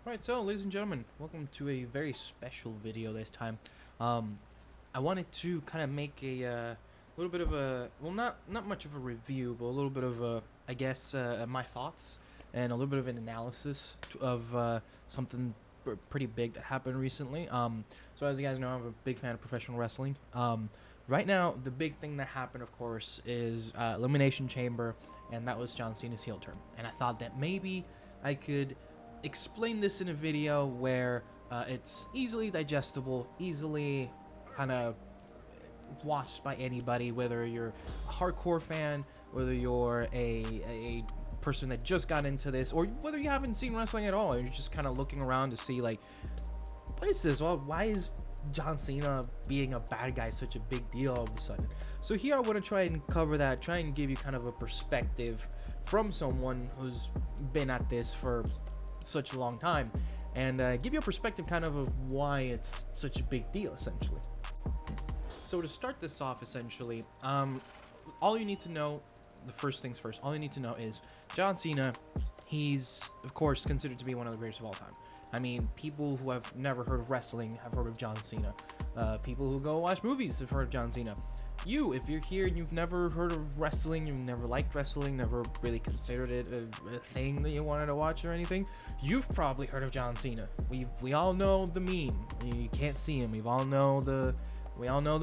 Alright, so ladies and gentlemen, welcome to a very special video this time. Um, I wanted to kind of make a little bit of a, well, not much of a review, but a little bit of a, I guess, my thoughts and a little bit of an analysis of something pretty big that happened recently. So as you guys know, I'm a big fan of professional wrestling. Right now, the big thing that happened, of course, is Elimination Chamber, and that was John Cena's heel turn. And I thought that maybe I could explain this in a video where it's easily digestible, easily kind of watched by anybody, whether you're a hardcore fan, whether you're a person that just got into this, or whether you haven't seen wrestling at all, and you're just kind of looking around to see, like, what is this? Well, why is John Cena being a bad guy such a big deal all of a sudden? So here I want to try and cover that, try and give you kind of a perspective from someone who's been at this for such a long time, and give you a perspective kind of why it's such a big deal, essentially. So to start this off, essentially, all you need to know, the first things first, all you need to know is John Cena, he's, of course, considered to be one of the greatest of all time. I mean, people who have never heard of wrestling have heard of John Cena. People who go watch movies have heard of John Cena. You, if you're here and you've never heard of wrestling, you've never liked wrestling, never really considered it a thing that you wanted to watch or anything, you've probably heard of John Cena. We all know the meme. You can't see him. We all know the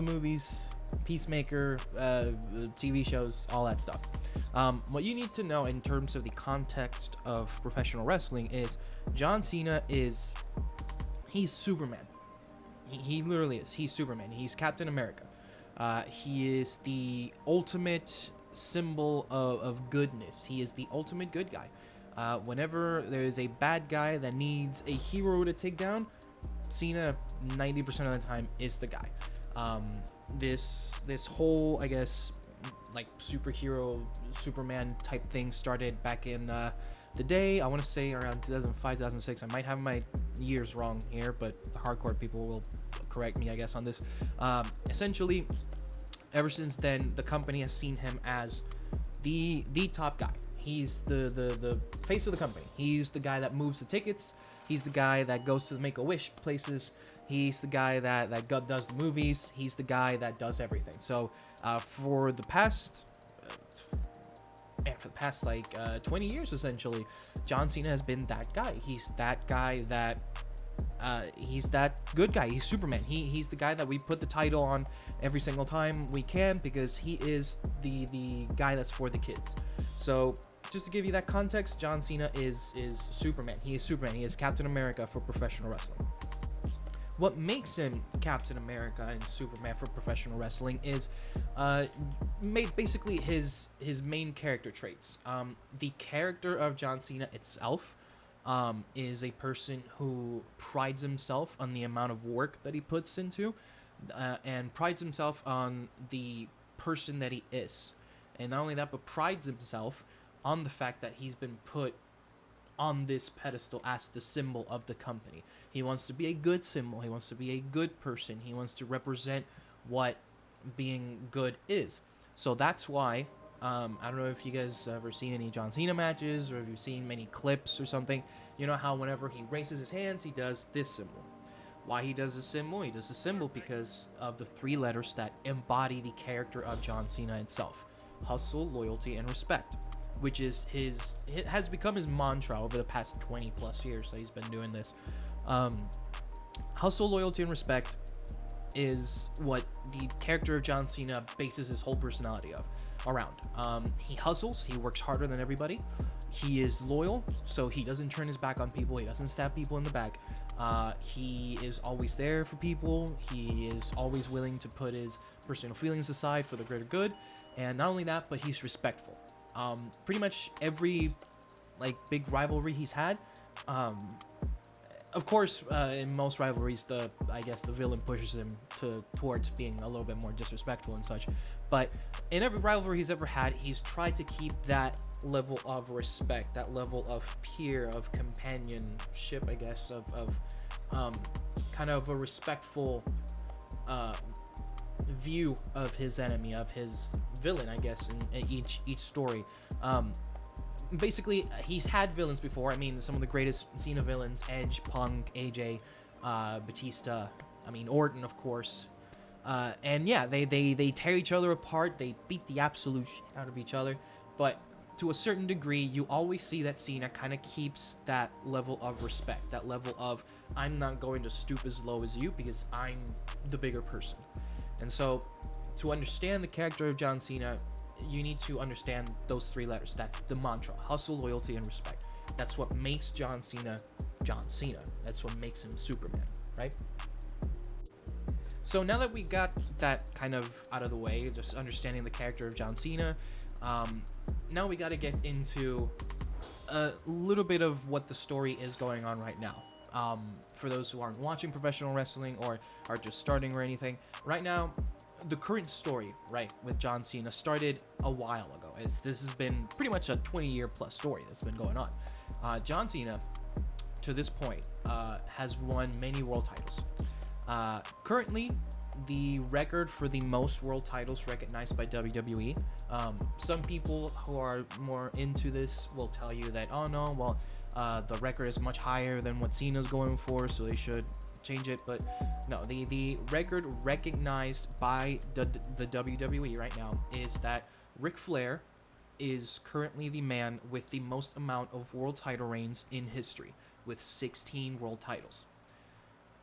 movies, Peacemaker, TV shows, all that stuff. What you need to know in terms of the context of professional wrestling is John Cena he's Superman. He literally is. He's Superman. He's Captain America. He is the ultimate symbol of goodness. He is the ultimate good guy. Whenever there is a bad guy that needs a hero to take down, Cena 90% of the time is the guy. This whole, I guess, like superhero Superman type thing started back in the day, I want to say around 2005, 2006. I might have my years wrong here, but the hardcore people will correct me, I guess, on this. Essentially, ever since then, the company has seen him as the top guy. He's the face of the company. He's the guy that moves the tickets. He's the guy that goes to the Make-A-Wish places. He's the guy that does the movies. He's the guy that does everything. So for the past like 20 years, essentially, John Cena has been that guy. He's that guy that he's that good guy. He's Superman. He's the guy that we put the title on every single time we can, because he is the guy that's for the kids. So just to give you that context, John Cena is Superman. He is Superman. He is Captain America for professional wrestling. What makes him Captain America and Superman for professional wrestling is basically his main character traits. The character of John Cena itself is a person who prides himself on the amount of work that he puts into, and prides himself on the person that he is. And not only that, but prides himself on the fact that he's been put on this pedestal as the symbol of the company. He wants to be a good symbol. He wants to be a good person. He wants to represent what being good is. So that's why, I don't know if you guys ever seen any John Cena matches, or if you've seen many clips or something. You know how whenever he raises his hands, he does this symbol. Why he does this symbol? He does the symbol because of the 3 letters that embody the character of John Cena itself: hustle, loyalty, and respect, which is it has become his mantra over the past 20 plus years that he's been doing this. Hustle, loyalty, and respect is what the character of John Cena bases his whole personality around. He hustles, he works harder than everybody. He is loyal, so he doesn't turn his back on people. He doesn't stab people in the back. He is always there for people. He is always willing to put his personal feelings aside for the greater good. And not only that, but he's respectful. Pretty much every like big rivalry he's had, of course, in most rivalries, I guess the villain pushes him towards being a little bit more disrespectful and such. But in every rivalry he's ever had, he's tried to keep that level of respect, that level of peer, of companionship, I guess, of kind of a respectful view of his enemy, of his villain, I guess, in each story. basically, he's had villains before. I mean, some of the greatest Cena villains: Edge, Punk, AJ, Batista. I mean, Orton, of course. And yeah, they tear each other apart. They beat the absolute shit out of each other. But to a certain degree, you always see that Cena kind of keeps that level of respect, that level of, I'm not going to stoop as low as you because I'm the bigger person. And so, to understand the character of John Cena, you need to understand those three letters. That's the mantra: hustle, loyalty, and respect. That's what makes John Cena John Cena. That's what makes him Superman, right? So now that we got that kind of out of the way, just understanding the character of John Cena, um, now we got to get into a little bit of what the story is going on right now. For those who aren't watching professional wrestling or are just starting or anything, right now, the current story, right, with John Cena started a while ago. This has been pretty much a 20-year plus story that's been going on. John Cena, to this point, has won many world titles. Currently, the record for the most world titles recognized by WWE. Some people who are more into this will tell you that, oh no, well, the record is much higher than what Cena's going for, so they should change it. But no, the record recognized by the WWE right now is that Ric Flair is currently the man with the most amount of world title reigns in history, with 16 world titles.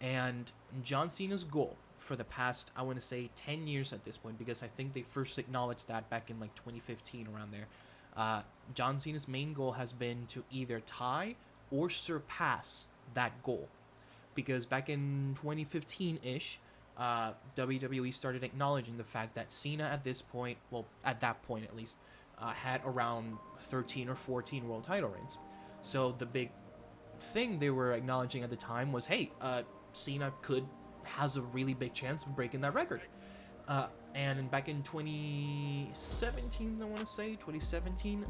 And John Cena's goal for the past, I want to say, 10 years at this point, because I think they first acknowledged that back in like 2015, around there. John Cena's main goal has been to either tie or surpass that goal. Because back in 2015 ish, WWE started acknowledging the fact that Cena at this point, well, at that point at least, had around 13 or 14 world title reigns. So the big thing they were acknowledging at the time was, hey, Cena has a really big chance of breaking that record. And back in 2017, I want to say 2017,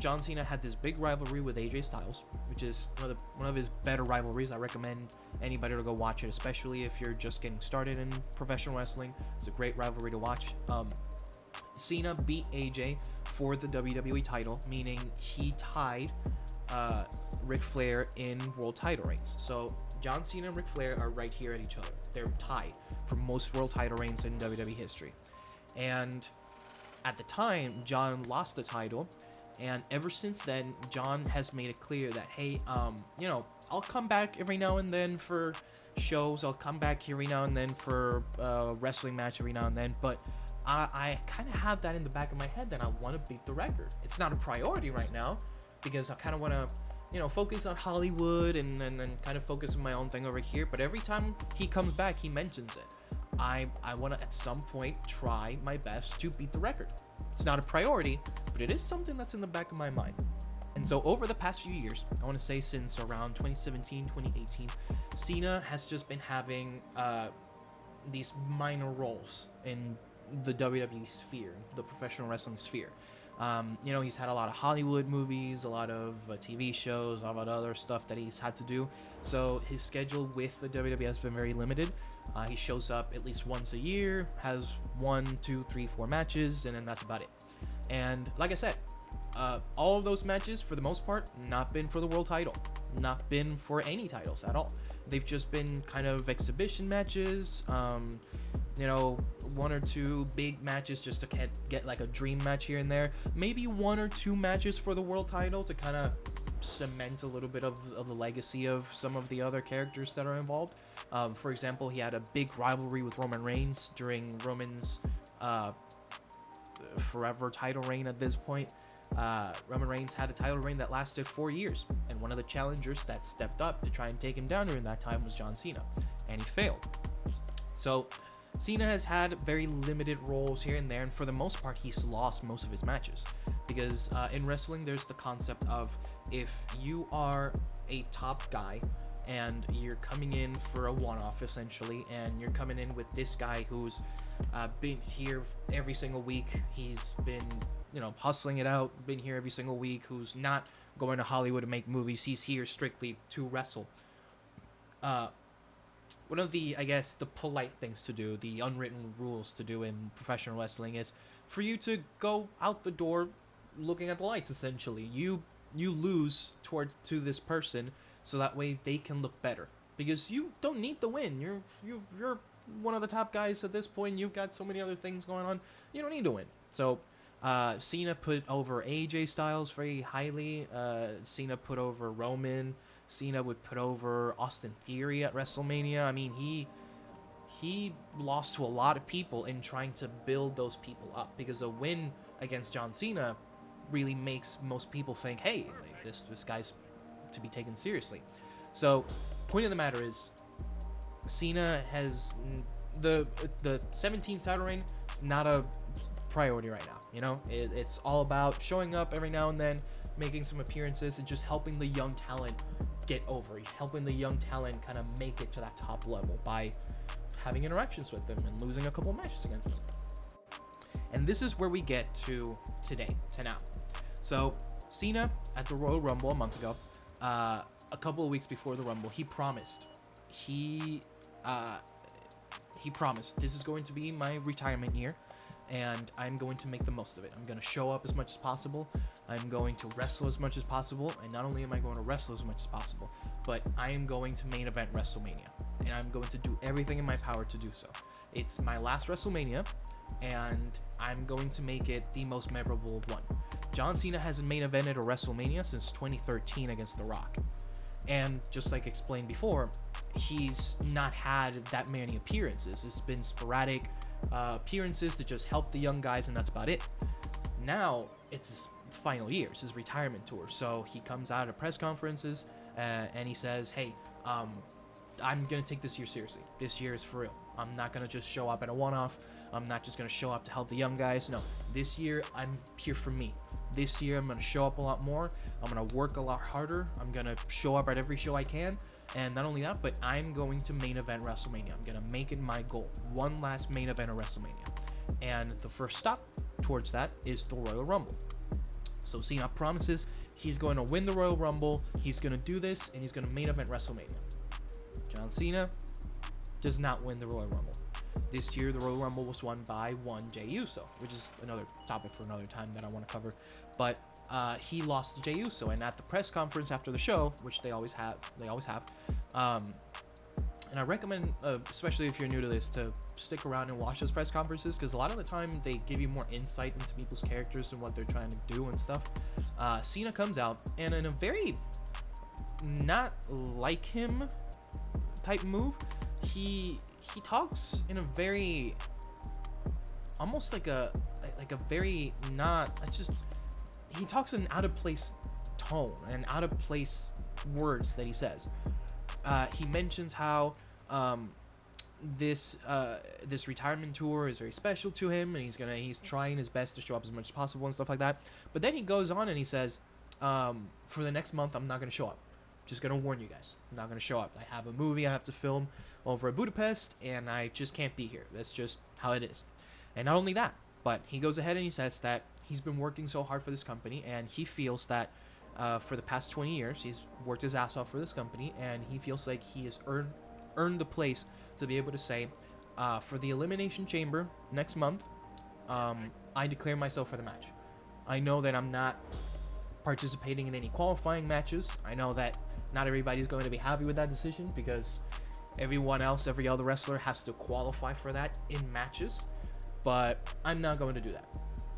John Cena had this big rivalry with AJ Styles, which is one of his better rivalries. I recommend anybody to go watch it, especially if you're just getting started in professional wrestling. It's a great rivalry to watch. Cena beat AJ for the WWE title, meaning he tied Ric Flair in world title reigns. So John Cena and Ric Flair are right here at each other. They're tied for most world title reigns in WWE history. And at the time, John lost the title, and ever since then, John has made it clear that, hey, I'll come back every now and then for shows. I'll come back every now and then for a wrestling match every now and then, but I kind of have that in the back of my head that I want to beat the record. It's not a priority right now because I kind of want to, focus on Hollywood and kind of focus on my own thing over here. But every time he comes back, he mentions it. I want to at some point try my best to beat the record. It's not a priority, but it is something that's in the back of my mind. And so over the past few years, I want to say since around 2017, 2018, Cena has just been having these minor roles in the WWE sphere, the professional wrestling sphere. He's had a lot of Hollywood movies, a lot of TV shows, a lot of other stuff that he's had to do. So his schedule with the WWE has been very limited. He shows up at least once a year, has 1, 2, 3, 4 matches, and then that's about it. And like I said, all of those matches, for the most part, not been for the world title, not been for any titles at all. They've just been kind of exhibition matches, 1 or 2 big matches just to get like a dream match here and there. Maybe 1 or 2 matches for the world title to kind of cement a little bit of the legacy of some of the other characters that are involved. For example, he had a big rivalry with Roman Reigns during Roman's forever title reign at this point. Roman Reigns had a title reign that lasted 4 years, and one of the challengers that stepped up to try and take him down during that time was John Cena, and he failed. So Cena has had very limited roles here and there, and for the most part, he's lost most of his matches. Because in wrestling, there's the concept of, if you are a top guy and you're coming in for a one-off essentially, and you're coming in with this guy who's been here every single week, he's been hustling it out, been here every single week, who's not going to Hollywood to make movies, he's here strictly to wrestle. One of the, I guess, the polite things to do, the unwritten rules to do in professional wrestling is for you to go out the door looking at the lights essentially. You lose towards to this person so that way they can look better because you don't need the win. You're one of the top guys at this point. You've got so many other things going on. You don't need to win. So Cena put over AJ Styles very highly. Cena put over Roman. Cena would put over Austin Theory at WrestleMania. I mean, he lost to a lot of people in trying to build those people up because a win against John Cena really makes most people think, hey, like, this guy's to be taken seriously. So, point of the matter is, Cena has the 17th title reign is not a priority right now. You know, it's all about showing up every now and then, making some appearances, and just helping the young talent get over, helping the young talent kind of make it to that top level by having interactions with them and losing a couple matches against them. And this is where we get to today, to now. So Cena at the Royal Rumble a month ago, a couple of weeks before the Rumble, he promised this is going to be my retirement year, and I'm going to make the most of it. I'm going to show up as much as possible. I'm going to wrestle as much as possible, and not only am I going to wrestle as much as possible, but I am going to main event WrestleMania, and I'm going to do everything in my power to do so. It's my last WrestleMania, and I'm going to make it the most memorable one. John Cena hasn't main evented a WrestleMania since 2013 against The Rock. And just like explained before, he's not had that many appearances. It's been sporadic appearances to just help the young guys, and that's about it. Now, it's his final year. It's his retirement tour. So he comes out at press conferences and he says, hey, I'm going to take this year seriously. This year is for real. I'm not going to just show up at a one-off. I'm not just going to show up to help the young guys. No, this year I'm here for me. This year I'm going to show up a lot more. I'm going to work a lot harder. I'm going to show up at every show I can. And not only that, but I'm going to main event WrestleMania. I'm going to make it my goal. One last main event of WrestleMania. And the first stop towards that is the Royal Rumble. So Cena promises he's going to win the Royal Rumble. He's going to do this, and he's going to main event WrestleMania. John Cena does not win the Royal Rumble. This year, the Royal Rumble was won by one Jey Uso, which is another topic for another time that I want to cover. But he lost to Jey Uso, and at the press conference after the show, which they always have, and I recommend, especially if you're new to this, to stick around and watch those press conferences, because a lot of the time they give you more insight into people's characters and what they're trying to do and stuff. Cena comes out, and in a very not like him type move, he talks in a very almost like a very not, it's just, he talks in out of place tone and out of place words that he says. He mentions how this retirement tour is very special to him, and he's trying his best to show up as much as possible and stuff like that. But then he goes on and he says, for the next month, I'm not going to show up. Just going to warn you guys, I'm not going to show up. I have a movie I have to film over at Budapest, and I just can't be here. That's just how it is. And not only that, but he goes ahead and he says that he's been working so hard for this company, and he feels that for the past 20 years, he's worked his ass off for this company, and he feels like he has earned the place to be able to say, for the Elimination Chamber next month, I declare myself for the match. I know that I'm not participating in any qualifying matches. I know that not everybody's going to be happy with that decision, because everyone else, every other wrestler has to qualify for that in matches, but I'm not going to do that.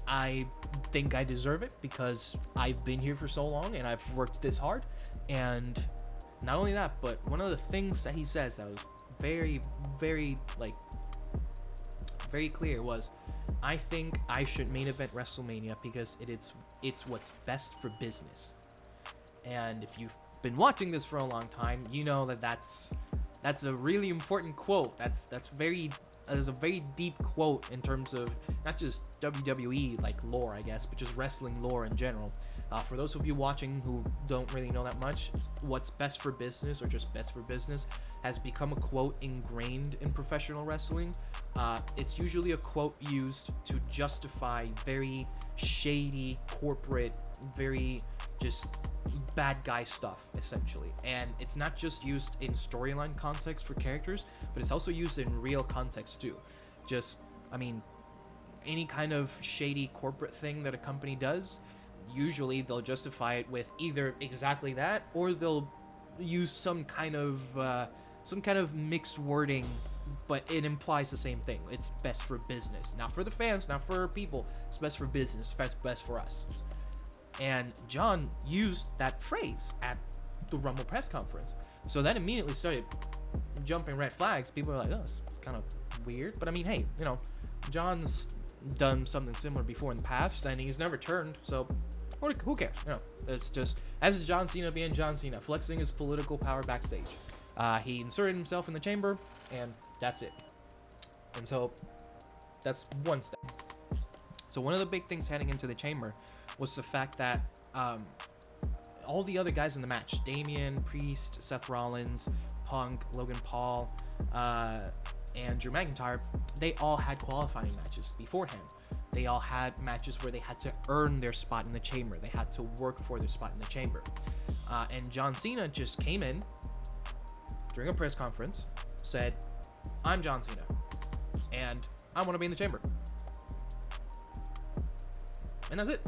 I think I deserve it because I've been here for so long and I've worked this hard. And not only that, but one of the things that he says that was very, very, very clear was, I think I should main event WrestleMania because it's what's best for business. And if you've been watching this for a long time, you know that that's a really important quote. That's a very deep quote in terms of not just WWE like lore, I guess, but just wrestling lore in general. For those of you watching who don't really know that much, what's best for business, or just best for business, has become a quote ingrained in professional wrestling. It's usually a quote used to justify very shady, corporate, very just bad guy stuff, essentially. And it's not just used in storyline context for characters, but it's also used in real context too. Just, I mean, any kind of shady corporate thing that a company does, usually they'll justify it with either exactly that, or they'll use some kind of mixed wording, but it implies the same thing. It's best for business, not for the fans, not for people. It's best for business, best for us. And John used that phrase at the Rumble press conference, so that immediately started jumping red flags. People are like, oh, it's kind of weird, but I mean, hey, John's done something similar before in the past, and he's never turned, so who cares? It's just, as John Cena being John Cena, flexing his political power backstage. He inserted himself in the chamber, and that's it. And so that's one step. So one of the big things heading into the chamber was the fact that all the other guys in the match, Damian Priest, Seth Rollins, Punk, Logan Paul, and Drew McIntyre, they all had qualifying matches beforehand. They all had matches where they had to earn their spot in the chamber. They had to work for their spot in the chamber. And John Cena just came in during a press conference, said, I'm John Cena, and I want to be in the chamber. And that's it.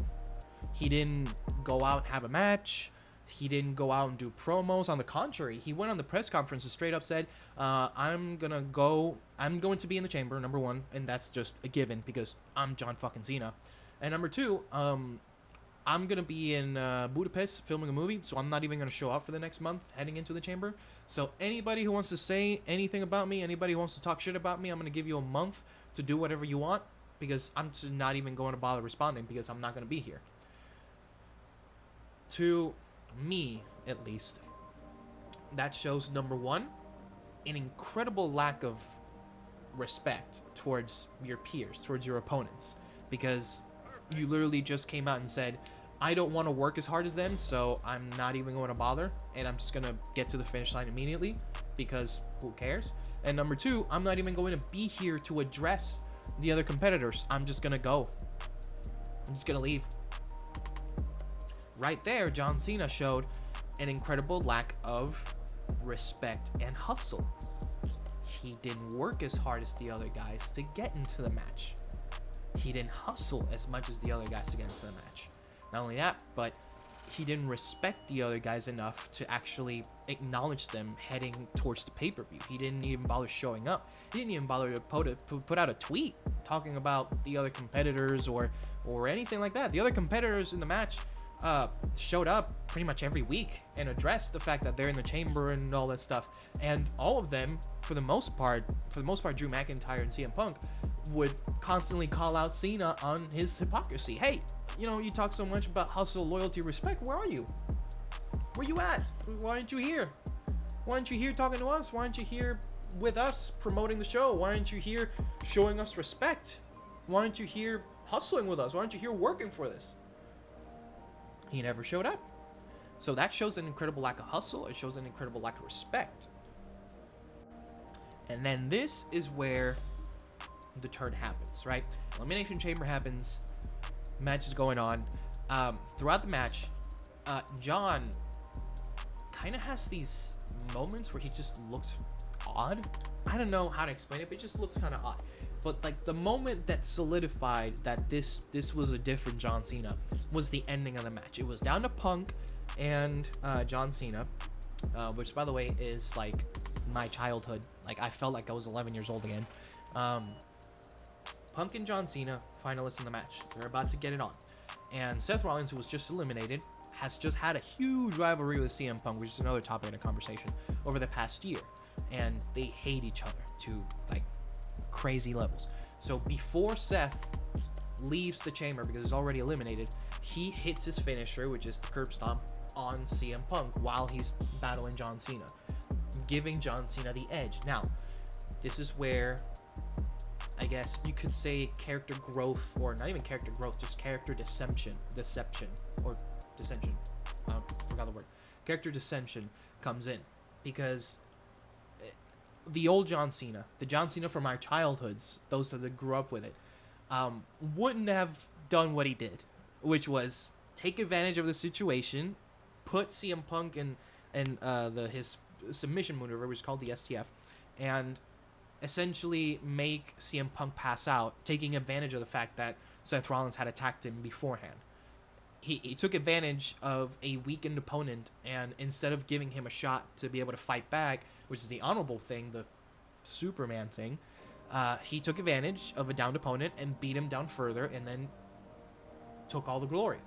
He didn't go out and have a match. He didn't go out and do promos. On the contrary, he went on the press conference and straight up said, I'm going to be in the chamber, number one, and that's just a given because I'm John fucking Cena. And number two, I'm going to be in Budapest filming a movie, so I'm not even going to show up for the next month heading into the chamber. So anybody who wants to say anything about me, anybody who wants to talk shit about me, I'm going to give you a month to do whatever you want, because I'm just not even going to bother responding because I'm not going to be here. To me, at least, that shows, number one, an incredible lack of respect towards your peers, towards your opponents, because you literally just came out and said, I don't want to work as hard as them, so I'm not even going to bother, and I'm just going to get to the finish line immediately, because who cares? And number two, I'm not even going to be here to address the other competitors. I'm just going to go. I'm just going to leave. Right there, John Cena showed an incredible lack of respect and hustle. He didn't work as hard as the other guys to get into the match. He didn't hustle as much as the other guys to get into the match. Not only that, but he didn't respect the other guys enough to actually acknowledge them heading towards the pay-per-view. He didn't even bother showing up. He didn't even bother to put out a tweet talking about the other competitors or anything like that. The other competitors in the match showed up pretty much every week and addressed the fact that they're in the chamber and all that stuff. And all of them, for the most part, Drew McIntyre and CM Punk would constantly call out Cena on his hypocrisy. Hey, you talk so much about hustle, loyalty, respect. Where are you? Where you at? Why aren't you here? Why aren't you here talking to us? Why aren't you here with us promoting the show? Why aren't you here showing us respect? Why aren't you here hustling with us? Why aren't you here working for this? He never showed up. So that shows an incredible lack of hustle. It shows an incredible lack of respect. And then this is where the turn happens, right? Elimination Chamber happens. Match is going on. Throughout the match, John kind of has these moments where he just looks odd. I don't know how to explain it, but it just looks kind of odd. But like the moment that solidified that this was a different John Cena was the ending of the match. It was down to Punk and John Cena, which by the way is like my childhood. Like I felt like I was 11 years old again. Punk and John Cena, finalists in the match. They're about to get it on. And Seth Rollins, who was just eliminated, has just had a huge rivalry with CM Punk, which is another topic in a conversation, over the past year. And they hate each other to like crazy levels. So before Seth leaves the chamber because he's already eliminated, he hits his finisher, which is the curb stomp, on CM Punk while he's battling John Cena, giving John Cena the edge. Now, this is where I guess you could say character growth, or not even character growth, just character deception, or dissension. I forgot the word. Character dissension comes in because the old John Cena, the John Cena from our childhoods, those that grew up with it, wouldn't have done what he did, which was take advantage of the situation, put CM Punk in his submission maneuver, which is called the STF, and essentially make CM Punk pass out, taking advantage of the fact that Seth Rollins had attacked him beforehand. he took advantage of a weakened opponent, and instead of giving him a shot to be able to fight back, which is the honorable thing, the Superman thing, he took advantage of a downed opponent and beat him down further, and then took all the glory,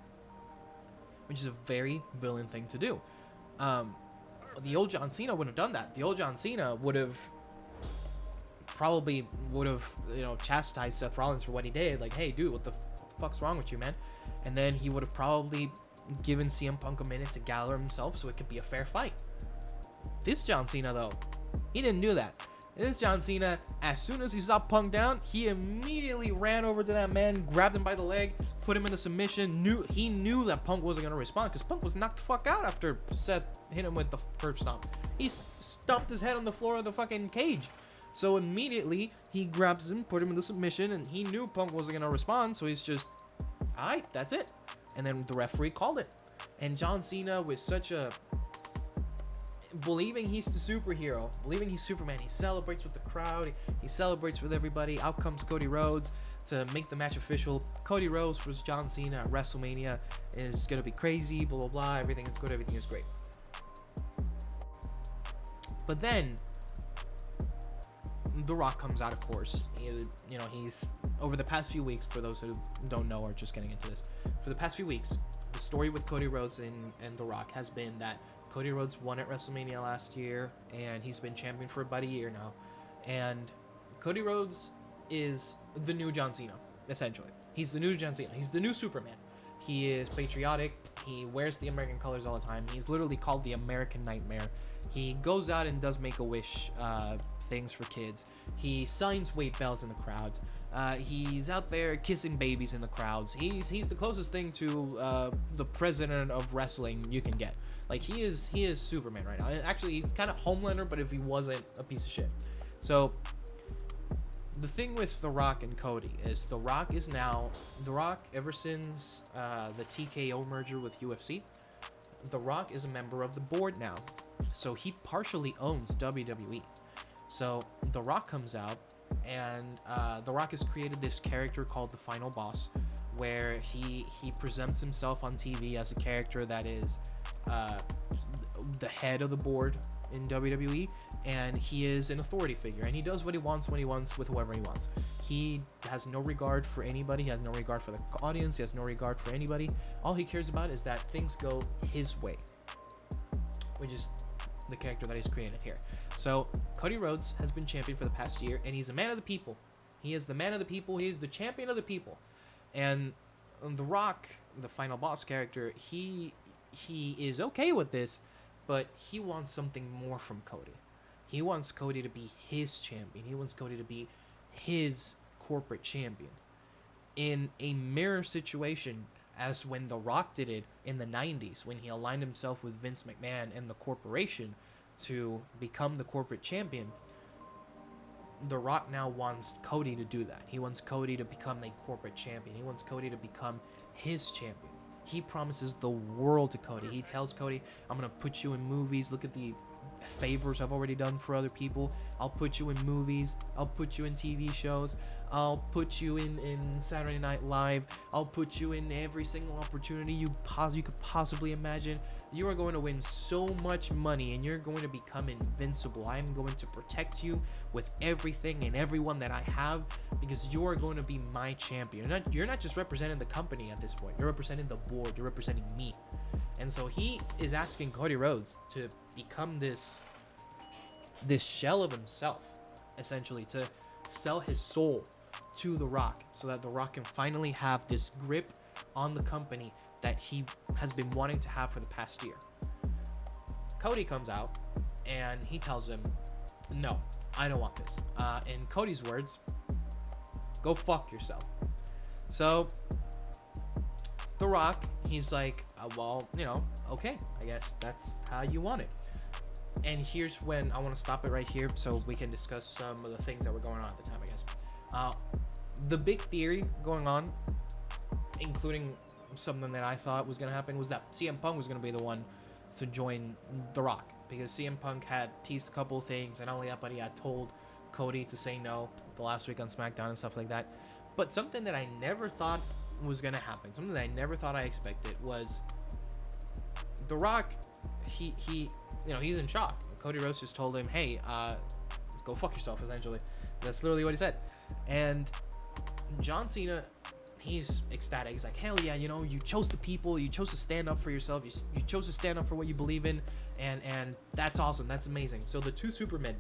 which is a very villain thing to do. The old John Cena wouldn't have done that. The old John Cena would have chastised Seth Rollins for what he did. Like, hey, dude, what the fuck's wrong with you, man? And then he would have probably given CM Punk a minute to gather himself so it could be a fair fight. This John Cena, though, he didn't do that. This John Cena, as soon as he saw Punk down, he immediately ran over to that man, grabbed him by the leg, put him in a submission. He knew that Punk wasn't going to respond, because Punk was knocked the fuck out after Seth hit him with the curb stomp. He stomped his head on the floor of the fucking cage. So immediately, he grabs him, put him in the submission, and he knew Punk wasn't going to respond, so he's just, alright, that's it. And then the referee called it. And John Cena, with such a believing he's the superhero, believing he's Superman, he celebrates with the crowd, he celebrates with everybody. Out comes Cody Rhodes to make the match official. Cody Rhodes versus John Cena at WrestleMania is gonna be crazy, blah blah blah, everything is good, everything is great. But then The Rock comes out, of course. He's over the past few weeks, for those who don't know or just getting into this, for the past few weeks, the story with Cody Rhodes and The Rock has been that Cody Rhodes won at WrestleMania last year, and he's been champion for about a year now. And Cody Rhodes is the new John Cena, essentially. He's the new John Cena. He's the new Superman. He is patriotic. He wears the American colors all the time. He's literally called the American Nightmare. He goes out and does Make-A-Wish things for kids. He signs weight bells in the crowds. He's out there kissing babies in the crowds. He's the closest thing to the president of wrestling you can get. Like, he is Superman right now. Actually, he's kind of Homelander, but if he wasn't a piece of shit. So the thing with The Rock and Cody is The Rock, ever since the TKO merger with UFC, The Rock is a member of the board now. So he partially owns WWE. So The Rock comes out, and The Rock has created this character called the Final Boss, where he presents himself on TV as a character that is the head of the board in WWE, and he is an authority figure, and he does what he wants when he wants with whoever he wants. He has no regard for anybody. He has no regard for the audience. He has no regard for anybody. All he cares about is that things go his way, which is the character that he's created here. So Cody Rhodes has been champion for the past year, and he's a man of the people. He is the man of the people. He is the champion of the people. And The Rock, the Final Boss character, he is okay with this, but he wants something more from Cody. He wants Cody to be his champion. He wants Cody to be his corporate champion. In a mirror situation as when The Rock did it in the 90s, when he aligned himself with Vince McMahon and the corporation to become the corporate champion, The Rock now wants Cody to do that. He wants Cody to become a corporate champion. He wants Cody to become his champion. He promises the world to Cody. He tells Cody, I'm going to put you in movies. Look at the favors I've already done for other people. I'll put you in movies. I'll put you in TV shows. I'll put you in Saturday Night Live. I'll put you in every single opportunity you could possibly imagine. You are going to win so much money, and you're going to become invincible. I am going to protect you with everything and everyone that I have, because you are going to be my champion. You're not just representing the company at this point. You're representing the board. You're representing me. And so he is asking Cody Rhodes to become this shell of himself, essentially, to sell his soul to The Rock, so that The Rock can finally have this grip on the company that he has been wanting to have for the past year. Cody comes out and he tells him, no, I don't want this. In Cody's words, go fuck yourself. So The Rock, he's like, well, okay, I guess that's how you want it. And here's when I want to stop it right here so we can discuss some of the things that were going on at the time, I guess. The big theory going on, including something that I thought was going to happen, was that CM Punk was going to be the one to join The Rock, because CM Punk had teased a couple of things, and not only that, but he had told Cody to say no the last week on SmackDown and stuff like that. But something that I never thought was gonna happen, something that I never thought I expected, was The Rock. He he's in shock. Cody Rhodes just told him, hey, go fuck yourself, essentially. That's literally what he said. And John Cena, he's ecstatic. He's like, hell yeah, you chose the people, you chose to stand up for yourself, you chose to stand up for what you believe in, and that's awesome, that's amazing. So the two Supermen,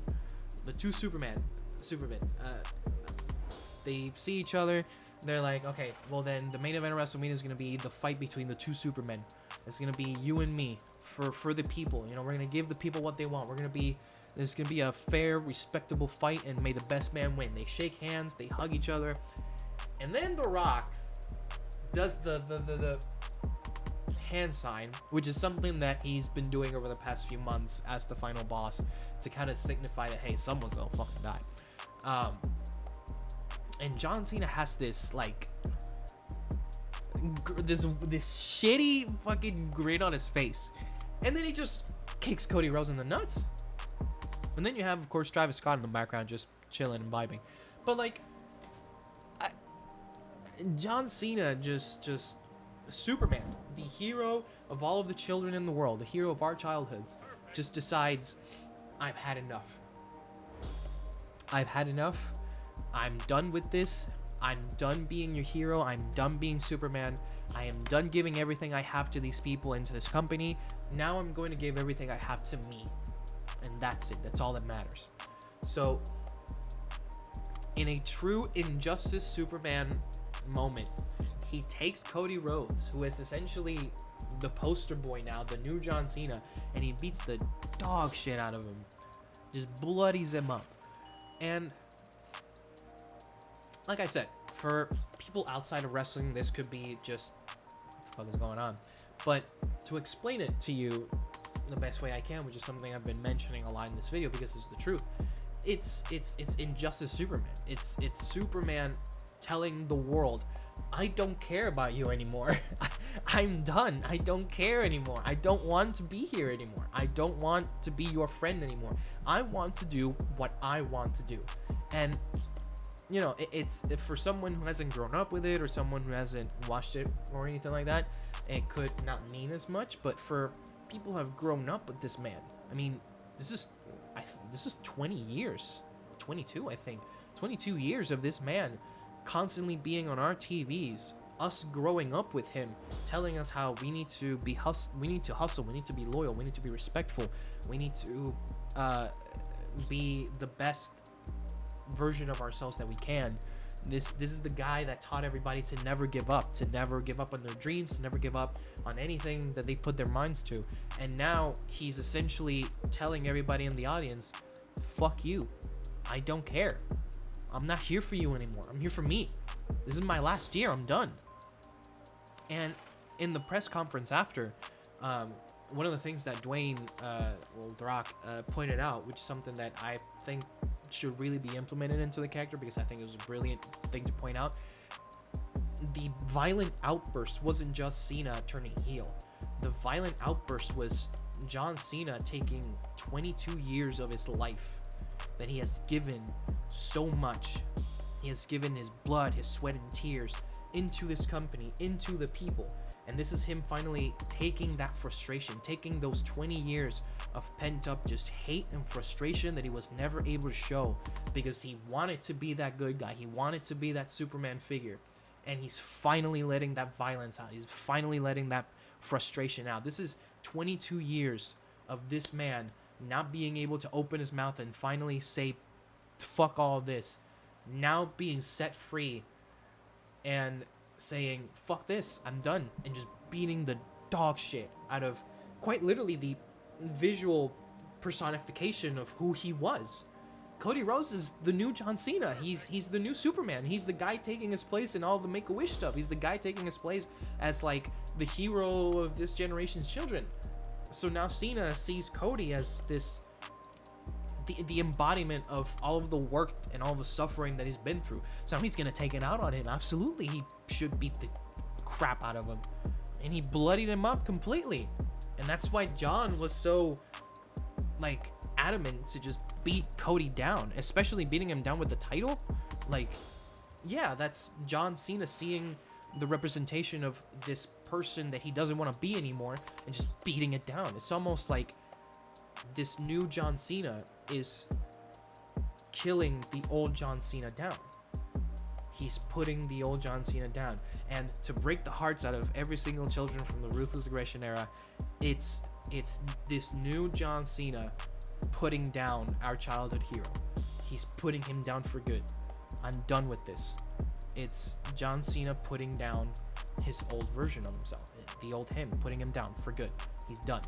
they see each other. They're like, okay, well then the main event of WrestleMania is gonna be the fight between the two Supermen. It's gonna be you and me for the people. We're gonna give the people what they want. There's gonna be a fair, respectable fight, and may the best man win. They shake hands, they hug each other, and then The Rock does the hand sign, which is something that he's been doing over the past few months as the final boss, to kind of signify that, hey, someone's gonna fucking die. And John Cena has this like this shitty fucking grin on his face, and then he just kicks Cody Rhodes in the nuts. And then you have, of course, Travis Scott in the background just chilling and vibing. But like, John Cena, just Superman, the hero of all of the children in the world, the hero of our childhoods, just decides, I've had enough. I've had enough. I'm done with this. I'm done being your hero. I'm done being Superman. I am done giving everything I have to these people and to this company. Now I'm going to give everything I have to me. And that's it. That's all that matters. So, in a true Injustice Superman moment, he takes Cody Rhodes, who is essentially the poster boy now, the new John Cena, and he beats the dog shit out of him. Just bloodies him up. And like I said, for people outside of wrestling, this could be just, what the fuck is going on? But to explain it to you the best way I can, which is something I've been mentioning a lot in this video because it's the truth, it's Injustice Superman. It's Superman telling the world, I don't care about you anymore. I'm done. I don't care anymore. I don't want to be here anymore. I don't want to be your friend anymore. I want to do what I want to do. And it's for someone who hasn't grown up with it, or someone who hasn't watched it or anything like that, it could not mean as much. But for people who have grown up with this man, I mean, this is 20 years, 22, I think, 22 years of this man constantly being on our TVs, us growing up with him, telling us how we need to hustle, we need to be loyal, we need to be respectful, we need to be the best version of ourselves that we can. This is the guy that taught everybody to never give up on their dreams, to never give up on anything that they put their minds to. And now he's essentially telling everybody in the audience, fuck you, I don't care, I'm not here for you anymore, I'm here for me. This is my last year, I'm done. And in the press conference after, one of the things that Dwayne, The Rock, pointed out, which is something that I think should really be implemented into the character, because I think it was a brilliant thing to point out. The violent outburst wasn't just Cena turning heel. The violent outburst was John Cena taking 22 years of his life that he has given so much. He has given his blood, his sweat and tears into this company, into the people. And this is him finally taking that frustration, taking those 20 years of pent-up just hate and frustration that he was never able to show because he wanted to be that good guy. He wanted to be that Superman figure. And he's finally letting that violence out. He's finally letting that frustration out. This is 22 years of this man not being able to open his mouth and finally say, fuck all of this. Now being set free and saying, fuck this, I'm done, and just beating the dog shit out of quite literally the visual personification of who he was. Cody Rhodes is the new John Cena. He's the new Superman. He's the guy taking his place in all the Make-A-Wish stuff. He's the guy taking his place as like the hero of this generation's children. So now Cena sees Cody as this the embodiment of all of the work and all the suffering that he's been through. So he's gonna take it out on him. Absolutely, he should beat the crap out of him, and he bloodied him up completely. And that's why John was so like adamant to just beat Cody down, especially beating him down with the title. Like, yeah, that's John Cena seeing the representation of this person that he doesn't want to be anymore and just beating it down. It's almost like this new John Cena is killing the old John Cena down. He's putting the old John Cena down. And to break the hearts out of every single children from the Ruthless Aggression era, it's this new John Cena putting down our childhood hero. He's putting him down for good. I'm done with this. It's John Cena putting down his old version of himself, the old him, putting him down for good. He's done.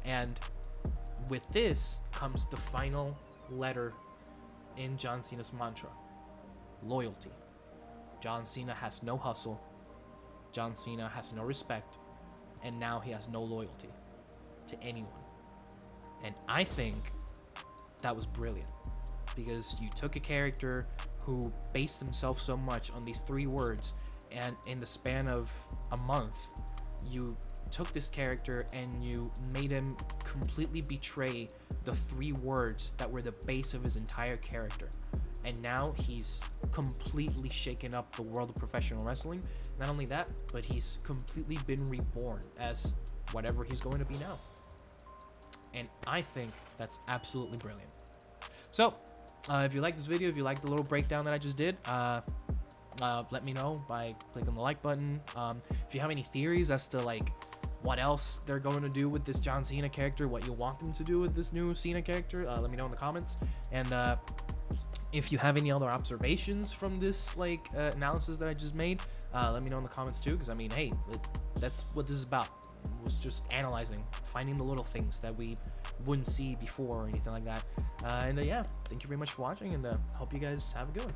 And with this comes the final letter in John Cena's mantra: loyalty. John Cena has no hustle. John Cena has no respect. And now he has no loyalty to anyone. And I think that was brilliant, because you took a character who based himself so much on these 3 words, and in the span of a month, you took this character and you made him completely betray the 3 words that were the base of his entire character. And now he's completely shaken up the world of professional wrestling. Not only that, but he's completely been reborn as whatever he's going to be now. And I think that's absolutely brilliant. So, if you like this video, if you like the little breakdown that I just did, let me know by clicking the like button. If you have any theories as to like what else they're going to do with this John Cena character, what you want them to do with this new Cena character, let me know in the comments. And if you have any other observations from this like analysis that I just made, let me know in the comments too, because I mean, hey, that's what this is about. It was just analyzing, finding the little things that we wouldn't see before or anything like that. Yeah, thank you very much for watching, and hope you guys have a good one.